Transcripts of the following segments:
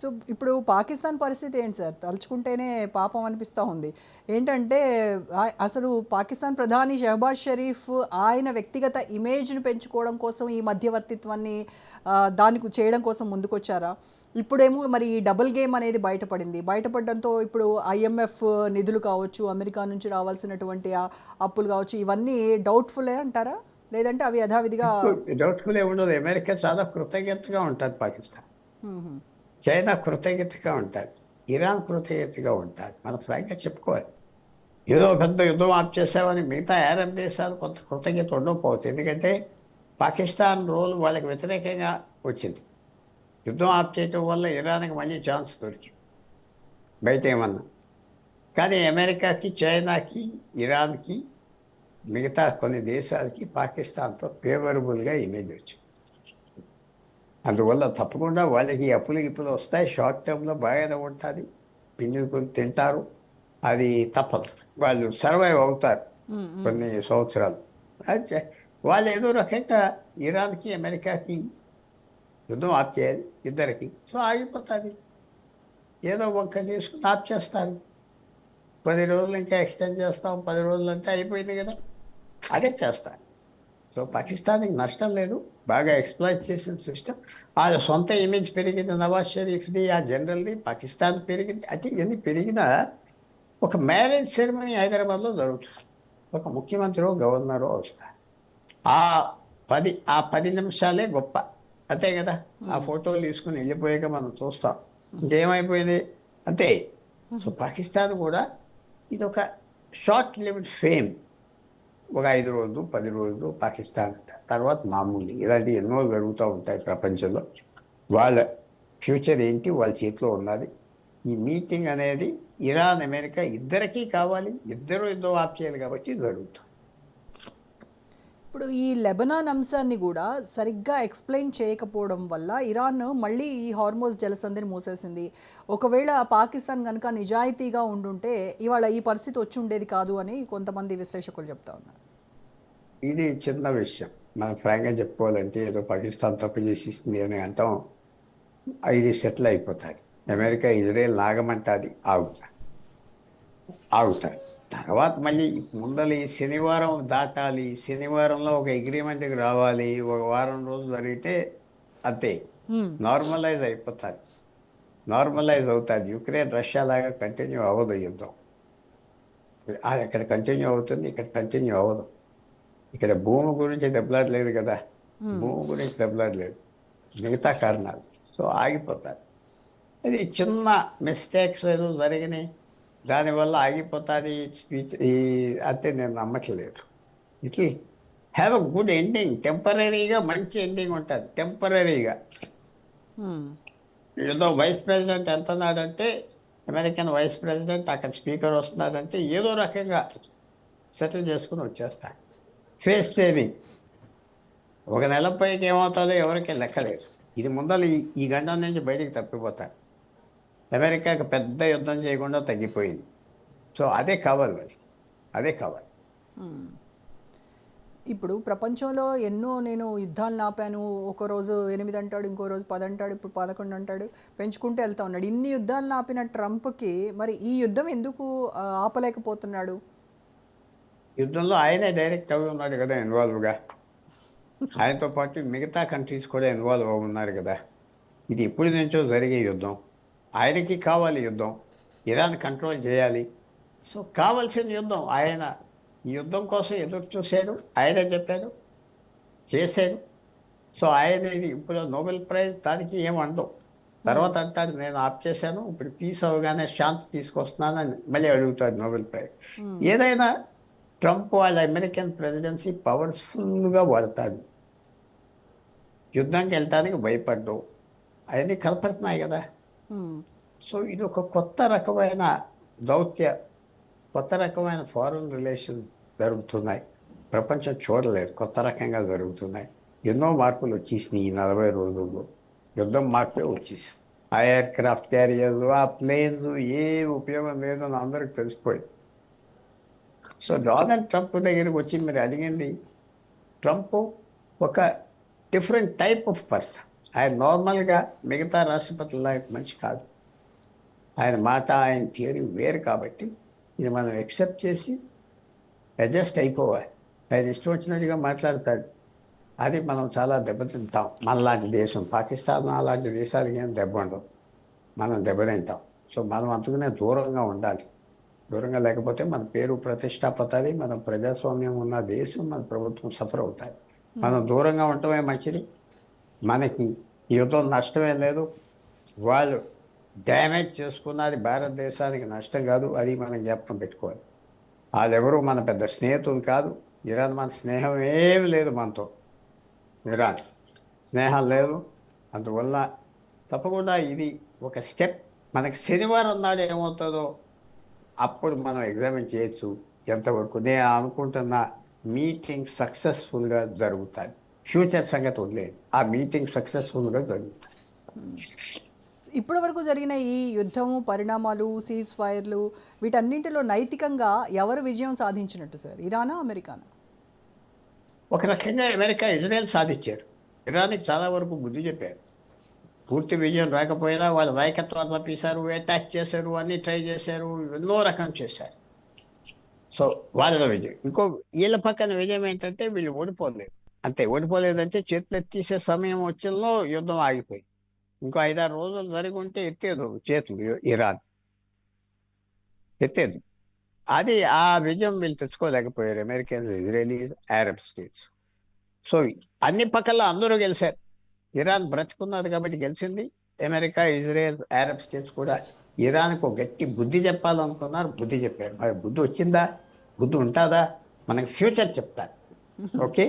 So ఇప్పుడు పాకిస్తాన్ పరిస్థితి ఏంటి సార్? తలుచుకుంటేనే పాపం అనిపిస్తూ ఉంది. ఏంటంటే అసలు పాకిస్తాన్ ప్రధాని షెహబాజ్ షరీఫ్ ఆయన వ్యక్తిగత ఇమేజ్‌ని పెంచుకోవడం కోసం ఈ మధ్యవర్తిత్వాన్ని దానికి చేయడం కోసం ముందుకొచ్చారా? ఇప్పుడేమో మరి ఈ డబుల్ గేమ్ అనేది బయటపడింది. బయటపడడంతో ఇప్పుడు ఐఎంఎఫ్ నిధులు కావచ్చు, అమెరికా నుంచి రావాల్సినటువంటి అప్పులు కావచ్చు, ఇవన్నీ డౌట్‌ఫుల్లే అంటారా? లేదంటే అవి యథావిధిగా డౌట్ఫుల్ ఏముండదు. అమెరికా చాలా కృతజ్ఞతగా ఉంటుంది పాకిస్తాన్. హుహు. చైనా కృతజ్ఞతగా ఉంటుంది. ఇరాన్ కృతజ్ఞతగా ఉంటుంది. మనం ఫ్రాంక్గా చెప్పుకోవాలి. ఏదో పెద్ద యుద్ధం ఆప్ చేసామని మిగతా అరబ్ దేశాలు కొంత కృతజ్ఞత ఉండకపోవచ్చు. ఎందుకంటే పాకిస్తాన్ రోల్ వాళ్ళకి వ్యతిరేకంగా వచ్చింది. యుద్ధం ఆప్ చేయటం వల్ల ఇరాన్కి మళ్ళీ ఛాన్స్ దొరికింది బయట ఏమన్నా. కానీ అమెరికాకి, చైనాకి, ఇరాన్కి, మిగతా కొన్ని దేశాలకి పాకిస్తాన్తో ఫేవరబుల్గా ఇమేజ్ వచ్చింది. అందువల్ల తప్పకుండా వాళ్ళకి అప్పులు గిప్పులు వస్తాయి. షార్ట్ టర్మ్లో బాగానే ఉంటుంది. పిండికొని తింటారు. అది తప్పదు. వాళ్ళు సర్వైవ్ అవుతారు కొన్ని సంవత్సరాలు. అయితే వాళ్ళు ఏదో రకంగా ఇరాన్కి, అమెరికాకి యుద్ధం ఆప్ చేయాలి ఇద్దరికి. సో ఆగిపోతుంది. ఏదో వంక చేసుకుని ఆప్ చేస్తారు. 10 రోజులు ఇంకా ఎక్స్టెండ్ చేస్తాం, 10 రోజులు అంటే అయిపోయింది కదా, అదే చేస్తారు. సో పాకిస్తాన్కి నష్టం లేదు. బాగా ఎక్స్ప్లాయిట్ చేసిన సిస్టమ్. ఆ సొంత ఇమేజ్ పెరిగింది నవాజ్ షరీఫ్ది, ఆ జనరల్ది. పాకిస్తాన్ పెరిగింది. అయితే ఇవన్నీ పెరిగిన ఒక మ్యారేజ్ సెరమనీ హైదరాబాద్లో జరుగుతుంది. ఒక ముఖ్యమంత్రి, గవర్నరో వస్తారు. ఆ 10 నిమిషాలే గొప్ప, అంతే కదా. ఆ ఫోటోలు తీసుకుని వెళ్ళిపోయాక మనం చూస్తాం, ఇంకేమైపోయింది అంతే. సో పాకిస్తాన్ కూడా ఇది ఒక షార్ట్ లివ్డ్ ఫేమ్. ఒక 5 రోజులు, 10 రోజులు పాకిస్తాన్ తర్వాత మామూలు. ఇలాంటి ఎన్నో జరుగుతూ ఉంటాయి ప్రపంచంలో. వాళ్ళ ఫ్యూచర్ ఏంటి వాళ్ళ చేతిలో ఉన్నది. ఈ మీటింగ్ అనేది ఇరాన్, అమెరికా ఇద్దరికీ కావాలి. ఇద్దరు యుద్ధం ఆప్ చేయాలి కాబట్టి జరుగుతుంది. ఇప్పుడు ఈ లెబనాన్ అంశాన్ని కూడా సరిగ్గా ఎక్స్ప్లెయిన్ చేయకపోవడం వల్ల ఇరాన్ మళ్ళీ ఈ హార్మోజ్ జలసంధిని మూసేసింది. ఒకవేళ పాకిస్తాన్ కనుక నిజాయితీగా ఉండుంటే ఇవాళ ఈ పరిస్థితి వచ్చి ఉండేది కాదు అని కొంతమంది విశ్లేషకులు చెప్తా ఉన్నారు. ఇది చిన్న విషయం. మనం ఫ్రాంక్గా చెప్పుకోవాలంటే ఏదో పాకిస్తాన్ తప్పు చేసేసింది అని అంటాం. ఇది సెటిల్ అయిపోతుంది. అమెరికా, ఇజ్రాయెల్ నాగమంటుంది, ఆగుతాయి. తర్వాత మళ్ళీ ముందలి శనివారం దాటాలి. శనివారంలో ఒక అగ్రిమెంట్కి రావాలి. ఒక వారం రోజులు జరిగితే అంతే, నార్మలైజ్ అయిపోతుంది. నార్మలైజ్ అవుతుంది. యుక్రెయిన్, రష్యా లాగా కంటిన్యూ అవ్వదు యుద్ధం. అక్కడ కంటిన్యూ అవుతుంది, ఇక్కడ కంటిన్యూ అవ్వదు. ఇక్కడ భూమి గురించి దెబ్బలాడలేదు కదా, భూమి గురించి దెబ్బలాడలేదు, మిగతా కారణాలు. సో ఆగిపోతారు. అది చిన్న మిస్టేక్స్ ఏదో జరిగినాయి, దానివల్ల ఆగిపోతుంది ఈ అంతే. నేను నమ్మట్లేదు. It have a good ending. టెంపరీగా మంచి ఎండింగ్ ఉంటుంది. టెంపరీగా ఏదో వైస్ ప్రెసిడెంట్ ఎంతన్నాడంటే, అమెరికన్ వైస్ ప్రెసిడెంట్ అక్కడ స్పీకర్ వస్తున్నాడంటే ఏదో రకంగా సెటిల్ చేసుకుని వచ్చేస్తాడు. Face saving. ఒక నెల పైకి ఏమవుతుందో ఎవరికి లెక్కలేదు. ఇది ముందర ఈ గండం నుంచి బయటికి తప్పిపోతారు. అమెరికాకి పెద్ద యుద్ధం చేయకుండా తగ్గిపోయింది. సో అదే కావాలి వాళ్ళకి, అదే కావాలి. ఇప్పుడు ప్రపంచంలో ఎన్నో నేను యుద్ధాలను ఆపాను, ఒకరోజు 8 అంటాడు, ఇంకో రోజు 10 అంటాడు, ఇప్పుడు 11 అంటాడు, పెంచుకుంటూ వెళ్తా ఉన్నాడు. ఇన్ని యుద్ధాలను ఆపిన ట్రంప్కి మరి ఈ యుద్ధం ఎందుకు ఆపలేకపోతున్నాడు? యుద్ధంలో ఆయనే డైరెక్ట్ అవి ఉన్నాడు కదా ఇన్వాల్వ్గా. ఆయనతో పాటు మిగతా కంట్రీస్ కూడా ఇన్వాల్వ్ అవున్నారు కదా. ఇది ఎప్పటి నుంచో జరిగే యుద్ధం. ఆయనకి కావాలి యుద్ధం. ఇరాన్ కంట్రోల్ చేయాలి. సో కావాల్సిన యుద్ధం. ఆయన ఈ యుద్ధం కోసం ఎదురు చూశాడు. ఆయనే చెప్పాడు, చేశాడు. సో ఆయన ఇది ఇప్పుడు నోబెల్ ప్రైజ్ దానికి ఏమండవు. తర్వాత అంటాడు నేను ఆప్ చేశాను, ఇప్పుడు పీస్ అవగానే శాంతి తీసుకొస్తున్నానని మళ్ళీ అడుగుతాడు నోబెల్ ప్రైజ్. ఏదైనా ట్రంప్ వాళ్ళ అమెరికన్ ప్రెసిడెన్సీ పవర్ఫుల్గా వాడతాడు. యుద్ధానికి వెళ్ళటానికి భయపడ్డావు. అవన్నీ కనపడుతున్నాయి కదా. సో ఇది ఒక కొత్త రకమైన దౌత్య, కొత్త రకమైన ఫారెన్ రిలేషన్స్ జరుగుతున్నాయి. ప్రపంచం చూడలేదు, కొత్త రకంగా జరుగుతున్నాయి. ఎన్నో మార్పులు వచ్చేసినాయి ఈ 40 రోజుల్లో. యుద్ధం మార్పే వచ్చేసి ఆ ఎయిర్ క్రాఫ్ట్ క్యారియర్లు, ఆ ప్లేన్స్ ఏ ఉపయోగం లేదని అందరికి తెలిసిపోయింది. సో డొనాల్డ్ ట్రంప్ దగ్గరికి వచ్చి మీరు అడిగింది, ట్రంప్ ఒక డిఫరెంట్ టైప్ ఆఫ్ పర్సన్. ఆయన నార్మల్గా మిగతా రాష్ట్రపతుల మనిషి కాదు. ఆయన మాట ఆయన థియరీ వేరు కాబట్టి ఇది మనం ఎక్సెప్ట్ చేసి అడ్జస్ట్ అయిపోవాలి. ఆయన ఇష్టం వచ్చినట్టుగా మాట్లాడతాడు, అది మనం చాలా దెబ్బతింటాం. మనలాంటి దేశం పాకిస్తాన్ అలాంటి దేశాలకి ఏం దెబ్బ ఉండవు, మనం దెబ్బతింటాం. సో మనం అందుకనే దూరంగా ఉండాలి. దూరంగా లేకపోతే మన పేరు ప్రతిష్ట పోతుంది, మన ప్రజాస్వామ్యం ఉన్న దేశం, మన ప్రభుత్వం సఫర్ అవుతాయి. మనం దూరంగా ఉండటమే మంచిది. మనకి ఈ యుద్ధం నష్టమే లేదు. వాళ్ళు డ్యామేజ్ చేసుకున్నది భారతదేశానికి నష్టం కాదు, అది మనం జ్ఞాపకం పెట్టుకోవాలి. వాళ్ళెవరూ మన పెద్ద స్నేహితులు కాదు. ఇరాన్ మన స్నేహం ఏమి లేదు, మనతో ఇరాన్ స్నేహం లేదు. అందువల్ల తప్పకుండా ఇది ఒక స్టెప్. మనకి శనివారం నాడు ఏమవుతుందో అప్పుడు మనం ఎగ్జామిన్ చేయొచ్చు ఎంతవరకు. నేను అనుకుంటున్న మీటింగ్ సక్సెస్ఫుల్గా జరుగుతుంది. ఫ్యూచర్ సంగతి వదిలేదు, ఆ మీటింగ్ సక్సెస్ఫుల్గా జరుగుతుంది. ఇప్పటి వరకు జరిగిన ఈ యుద్ధము పరిణామాలు, సీజ్ ఫైర్లు, వీటన్నింటిలో నైతికంగా ఎవరు విజయం సాధించినట్టు సార్, ఇరానా అమెరికానా? ఒక రకంగా అమెరికా ఇజ్రాయెల్ సాధించారు. ఇరాన్కి చాలా వరకు బుద్ధి చెప్పారు. పూర్తి విజయం రాకపోయినా వాళ్ళ నాయకత్వాన్ని పంపించారు, అటాక్ చేశారు, అన్ని ట్రై చేశారు, ఎన్నో రకం చేశారు. సో వాళ్ళ విజయం. ఇంకో వీళ్ళ పక్కన విజయం ఏంటంటే వీళ్ళు ఓడిపోలేదు. అంతే, ఓడిపోలేదంటే చేతులు ఎత్తేసే సమయం వచ్చిందో యుద్ధం ఆగిపోయి ఇంకో 5-6 రోజులు జరిగి ఉంటే ఎత్తేదు చేతులు, ఇరాన్ ఎత్తేది. అది ఆ విజయం వీళ్ళు తెచ్చుకోలేకపోయారు, Americans, Israelis, Arab states. So అన్ని పక్కల అందరూ గెలిచారు. ఇరాన్ బ్రతుకున్నది కాబట్టి గెలిచింది. అమెరికా, ఇజ్రాయెల్, అరబ్ స్టేట్స్ కూడా ఇరాన్కు ఒక గట్టి బుద్ధి చెప్పాలనుకున్నారు, బుద్ధి చెప్పారు. మరి బుద్ధి వచ్చిందా, బుద్ధి ఉంటుందా, మనకి ఫ్యూచర్ చెప్తారు. ఓకే.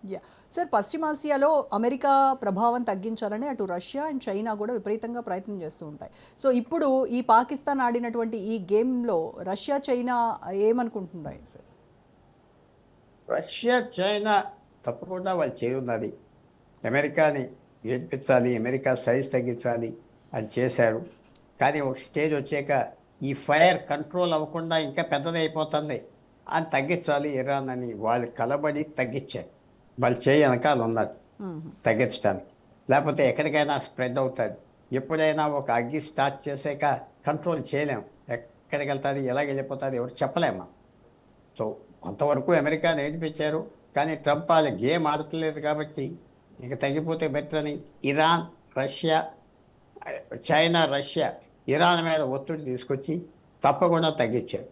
యా సార్, పశ్చిమాసియాలో అమెరికా ప్రభావం తగ్గించాలని అటు రష్యా అండ్ చైనా కూడా విపరీతంగా ప్రయత్నం చేస్తూ ఉంటాయి. సో ఇప్పుడు ఈ పాకిస్తాన్ ఆడినటువంటి ఈ గేమ్లో రష్యా, చైనా ఏమనుకుంటున్నాయి సార్? రష్యా, చైనా తప్పకుండా వాళ్ళు చేయున్నది. అమెరికాని ఏడ్పించాలి, అమెరికా సైజ్ తగ్గించాలి అని చేశారు. కానీ ఒక స్టేజ్ వచ్చాక ఈ ఫైర్ కంట్రోల్ అవ్వకుండా ఇంకా పెద్దది అయిపోతుంది అని తగ్గించాలి ఇరాన్ అని వాళ్ళు కలబడి తగ్గించారు. వాళ్ళు చేయి వెనకాల ఉన్నారు తగ్గించడానికి, లేకపోతే ఎక్కడికైనా స్ప్రెడ్ అవుతుంది. ఎప్పుడైనా ఒక అగ్గి స్టార్ట్ చేసాక కంట్రోల్ చేయలేము, ఎక్కడికి వెళ్తుంది, ఎలాగ వెళ్ళిపోతుంది, ఎవరు చెప్పలేము. సో కొంతవరకు అమెరికా నేర్పించారు, కానీ ట్రంప్ వాళ్ళ గేమ్ ఆడట్లేదు కాబట్టి ఇక తగ్గిపోతే బెటర్ అని Iran, Russia, China, Russia Iran మీద ఒత్తిడి తీసుకొచ్చి తప్పకుండా తగ్గించారు.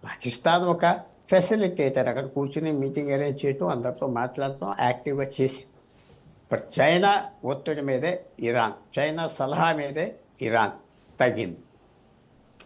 పాకిస్తాన్ ఒక ఫెసిలిటేటర్, అక్కడ కూర్చుని మీటింగ్ అరేంజ్ చేయటం, అందరితో మాట్లాడటం, యాక్టివ్గా చేసి. బట్ చైనా ఒత్తిడి మీదే ఇరాన్, చైనా సలహా మీదే ఇరాన్ తగ్గింది.